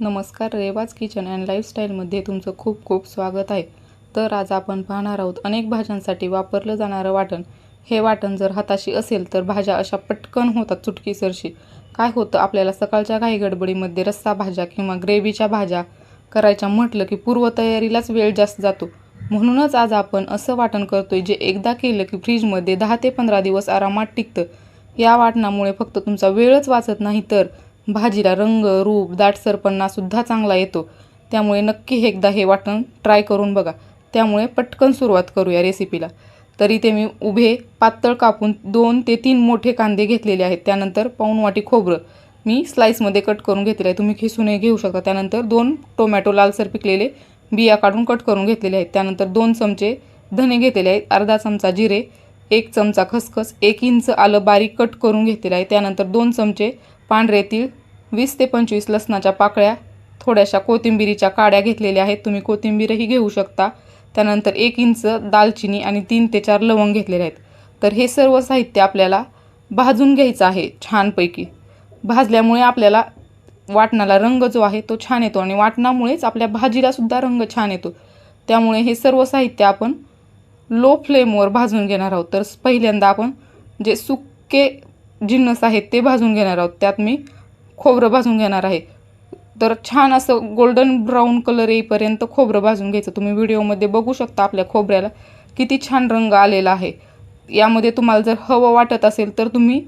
नमस्कार, रेवाज kitchen and लाईफस्टाईलमध्ये तुमचं खूप खूप स्वागत आहे. तर आज आपण पाहणार आहोत अनेक भाज्यांसाठी वापरलं जाणारं वाटण. हे वाटण जर हाताशी असेल तर भाज्या अशा पटकन होतात चुटकीसरशी. काय होतं, आपल्याला सकाळच्या घाईगडबडीमध्ये रस्सा भाज्या किंवा ग्रेव्हीच्या भाज्या करायच्या म्हटलं की पूर्वतयारीलाच वेळ जास्त जातो. म्हणूनच आज आपण असं वाटण करतोय जे एकदा केलं की फ्रीजमध्ये 10 ते 15 दिवस आरामात टिकतं. या वाटणामुळे फक्त तुमचा वेळच वाचत नाही तर भाजीला रंग, रूप, दाटसरपणासुद्धा चांगला येतो. त्यामुळे नक्की एकदा हे वाटण ट्राय करून बघा. त्यामुळे पटकन सुरुवात करूया रेसिपीला. तर इथे मी उभे पातळ कापून 2 ते 3 मोठे कांदे घेतलेले आहेत. त्यानंतर पाऊण वाटी खोबरं मी स्लाईसमध्ये कट करून घेतले आहे. तुम्ही खिसूनही घेऊ शकता. त्यानंतर 2 टोमॅटो लालसर पिकलेले बिया काढून कट करून घेतलेले आहेत. त्यानंतर 2 चमचे धने घेतलेले आहेत, अर्धा चमचा जिरे, 1 चमचा खसखस, 1 इंच आलं बारीक कट करून घेतलेलं आहे. त्यानंतर 2 चमचे पांढरे तीळ, 20 ते 25 लसणाच्या पाकळ्या, थोड्याशा कोथिंबीरीच्या काड्या घेतलेल्या आहेत. तुम्ही कोथिंबीरही घेऊ शकता. त्यानंतर 1 इंच दालचिनी आणि 3 ते 4 लवंग घेतलेले आहेत. तर हे सर्व साहित्य आपल्याला भाजून घ्यायचं आहे छानपैकी. भाजल्यामुळे आपल्याला वाटणाला रंग जो आहे तो छान येतो आणि वाटणामुळेच आपल्या भाजीलासुद्धा रंग छान येतो. त्यामुळे हे सर्व साहित्य आपण लो फ्लेमवर भाजून घेणार आहोत. तर पहिल्यांदा आपण जे सुके जिन्नस आहेत ते भाजून घेणार आहोत. त्यात मी खोबरं भाजून घेणार आहे. तर छान असं गोल्डन ब्राऊन कलर येईपर्यंत खोबरं भाजून घ्यायचं. तुम्ही व्हिडिओमध्ये बघू शकता आपल्या खोबऱ्याला किती छान रंग आलेला आहे. यामध्ये तुम्हाला जर हवं वाटत असेल तर तुम्ही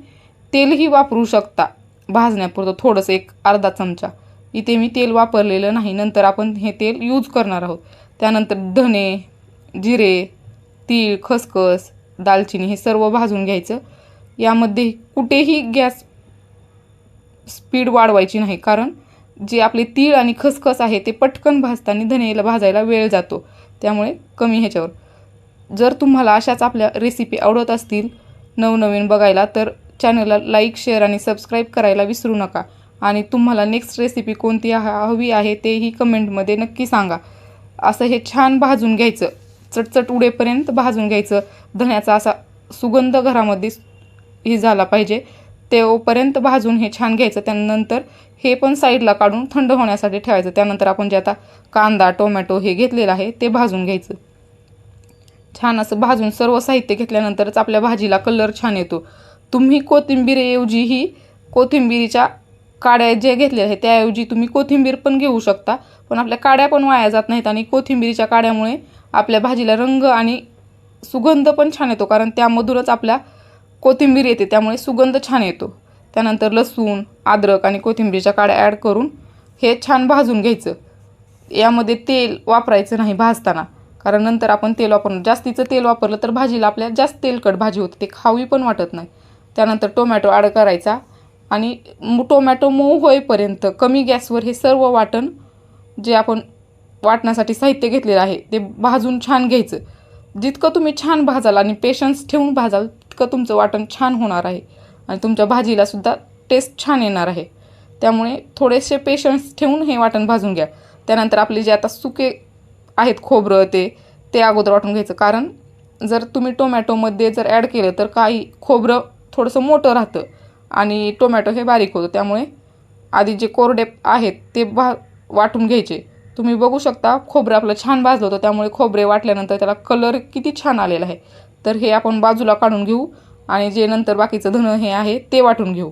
तेलही वापरू शकता भाजण्यापुरतं, थोडंसं एक अर्धा चमचा. इथे मी तेल वापरलेलं नाही, नंतर आपण हे तेल यूज करणार आहोत. त्यानंतर धने, जिरे, तीळ, खसखस, दालचिनी हे सर्व भाजून घ्यायचं. यामध्ये कुठेही गॅस स्पीड वाढवायची नाही, कारण जे आपले तीळ आणि खसखस आहे ते पटकन भाजताना धनेला भाजायला वेळ जातो. त्यामुळे कमी ह्याच्यावर. जर तुम्हाला अशाच आपल्या रेसिपी आवडत असतील नवनवीन बघायला तर चॅनलला लाईक, शेअर आणि सबस्क्राईब करायला विसरू नका. आणि तुम्हाला नेक्स्ट रेसिपी कोणती हवी आहे तेही कमेंटमध्ये नक्की सांगा. असं हे छान भाजून घ्यायचं, चटचट उडेपर्यंत भाजून घ्यायचं. धण्याचा असा सुगंध घरामध्ये ही झाला पाहिजे तेवढ्यापर्यंत भाजून हे छान घ्यायचं. त्यानंतर हे पण साईडला काढून थंड होण्यासाठी ठेवायचं. त्यानंतर आपण जे आता कांदा, टोमॅटो हे घेतलेलं आहे ते भाजून घ्यायचं. छान असं भाजून सर्व साहित्य घेतल्यानंतरच आपल्या भाजीला कलर छान येतो. तुम्ही कोथिंबीरऐवजी ही कोथिंबीरीच्या काड्या जे घेतलेल्या आहेत त्याऐवजी तुम्ही कोथिंबीर पण घेऊ शकता. पण आपल्या काड्या पण वाया जात नाहीत आणि कोथिंबीरीच्या काड्यामुळे आपल्या भाजीला रंग आणि सुगंध पण छान येतो, कारण त्यामधूनच आपल्या कोथिंबीर येते, त्यामुळे सुगंध छान येतो. त्यानंतर लसूण, अद्रक आणि कोथिंबीरच्या काड्या ॲड करून हे छान भाजून घ्यायचं. यामध्ये तेल वापरायचं नाही भाजताना, कारण नंतर आपण तेल वापरणार. जास्तीचं तेल वापरलं तर भाजीला आपल्या जास्त तेलकट भाजी होते, ते खावी पण वाटत नाही. त्यानंतर टोमॅटो ॲड करायचा आणि टोमॅटो मऊ होईपर्यंत कमी गॅसवर हे सर्व वाटण जे आपण वाटण्यासाठी साहित्य घेतलेलं आहे ते भाजून छान घ्यायचं. जितकं तुम्ही छान भाजाल आणि पेशन्स ठेवून भाजाल तितकं तुमचं वाटण छान होणार आहे आणि तुमच्या भाजीलासुद्धा टेस्ट छान येणार आहे. त्यामुळे थोडेसे पेशन्स ठेवून हे वाटण भाजून घ्या. त्यानंतर आपले जे आता सुके आहेत खोबरं ते अगोदर वाटून घ्यायचं, कारण जर तुम्ही टोमॅटोमध्ये जर ॲड केलं तर काही खोबरं थोडंसं मोठं राहतं आणि टोमॅटो हे बारीक होतं. त्यामुळे आधी जे कोरडे आहेत ते वाटून घ्यायचे. तुम्ही बघू शकता खोबरं आपलं छान भाजलं होतं, त्यामुळे खोबरे वाटल्यानंतर त्याला कलर किती छान आलेला आहे. तर हे आपण बाजूला काढून घेऊ आणि जे नंतर बाकीचं धनं हे आहे ते वाटून घेऊ.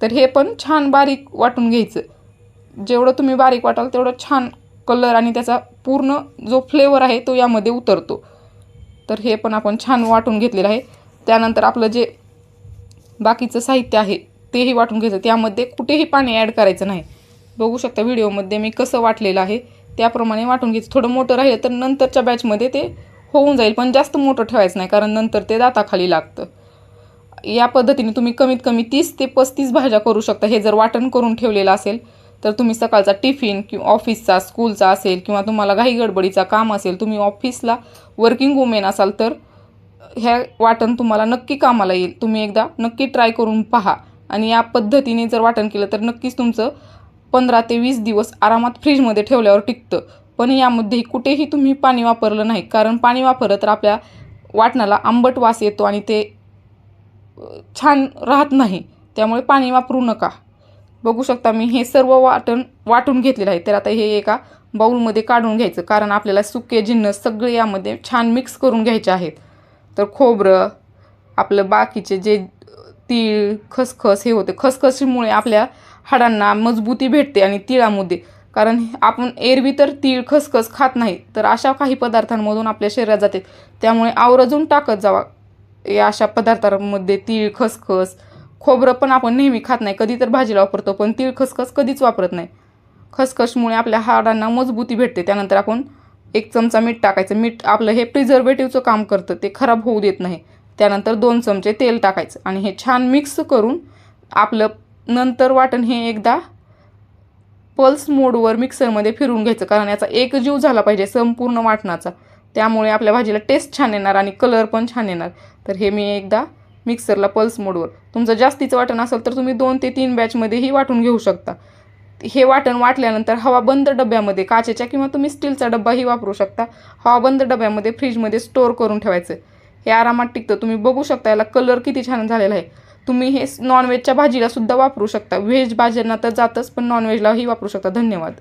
तर हे पण छान बारीक वाटून घ्यायचं. जेवढं तुम्ही बारीक वाटाल तेवढं छान कलर आणि त्याचा पूर्ण जो फ्लेवर आहे तो यामध्ये उतरतो. तर हे पण आपण छान वाटून घेतलेलं आहे. त्यानंतर आपलं जे बाकीचं साहित्य आहे तेही वाटून घ्यायचं. त्यामध्ये कुठेही पाणी ॲड करायचं नाही. बघू शकता व्हिडिओमध्ये मी कसं वाटलेलं आहे त्याप्रमाणे वाटून घ्यायचं. थोडं मोठं राहिलं तर नंतरच्या बॅचमध्ये ते होऊन जाईल, पण जास्त मोठं ठेवायचं नाही, कारण नंतर ते दाताखाली लागतं. या पद्धतीने तुम्ही कमीत कमी 30 ते 35 भाज्या करू शकता. हे जर वाटण करून ठेवलेलं असेल तर तुम्ही सकाळचा टिफिन किंवा ऑफिसचा, स्कूलचा असेल किंवा तुम्हाला घाई गडबडीचा काम असेल, तुम्ही ऑफिसला वर्किंग वुमेन असाल तर ह्या वाटण तुम्हाला नक्की कामाला येईल. तुम्ही एकदा नक्की ट्राय करून पहा आणि या पद्धतीने जर वाटण केलं तर नक्कीच तुमचं 15 ते 20 दिवस आरामात फ्रीजमध्ये ठेवल्यावर टिकतं. पण यामध्ये कुठेही तुम्ही पाणी वापरलं नाही, कारण पाणी वापरलं तर आपल्या वाटणाला आंबट वास येतो आणि ते छान राहत नाही. त्यामुळे पाणी वापरू नका. बघू शकता मी हे सर्व वाटून घेतलेलं आहे. तर आता हे एका बाउलमध्ये काढून घ्यायचं, कारण आपल्याला सुके जिन्नस सगळे यामध्ये छान मिक्स करून घ्यायचे आहेत. तर खोबरं, आपलं बाकीचे जे तीळ, खसखस हे होते. खसखशीमुळे आपल्या हाडांना मजबूती भेटते आणि तिळामध्ये, कारण आपण एरवी तर तीळ खसखस खात नाही, तर अशा काही पदार्थांमधून आपल्या शरीरात जाते. त्यामुळे आवर्जून टाकत जावा या अशा पदार्थांमध्ये तीळ, खसखस. खोबरं पण आपण नेहमी खात नाही, कधी तर भाजीला वापरतो, पण तीळ खसखस कधीच वापरत नाही. खसखसमुळे आपल्या हाडांना मजबूती भेटते. त्यानंतर आपण 1 चमचा मीठ टाकायचं. मीठ आपलं हे प्रिझर्वेटिव्हचं काम करतं, ते खराब होऊ देत नाही. त्यानंतर 2 चमचे तेल टाकायचं आणि हे छान मिक्स करून आपलं नंतर वाटण हे एकदा पल्स मोडवर मिक्सरमध्ये फिरवून घ्यायचं, कारण याचा एकजीव झाला पाहिजे संपूर्ण वाटणाचा. त्यामुळे आपल्या भाजीला टेस्ट छान येणार आणि कलर पण छान येणार. तर हे मी एकदा मिक्सरला पल्स मोडवर, तुमचं जास्तीचं वाटण असेल तर तुम्ही 2 ते 3 बॅचमध्येही वाटून घेऊ शकता. हे वाटण वाटल्यानंतर हवाबंद डब्यामध्ये, काचेच्या किंवा तुम्ही स्टीलचा डब्बाही वापरू शकता, हवाबंद डब्यामध्ये फ्रीजमध्ये स्टोअर करून ठेवायचं. हे आरामात टिकतं. तुम्ही बघू शकता याला कलर किती छान झालेला आहे. तुम्ही हे नॉनव्हेजच्या भाजीला सुद्धा वापरू शकता. व्हेज भाज्यांना तर जातच, पण नॉनव्हेजलाही वापरू शकता. धन्यवाद.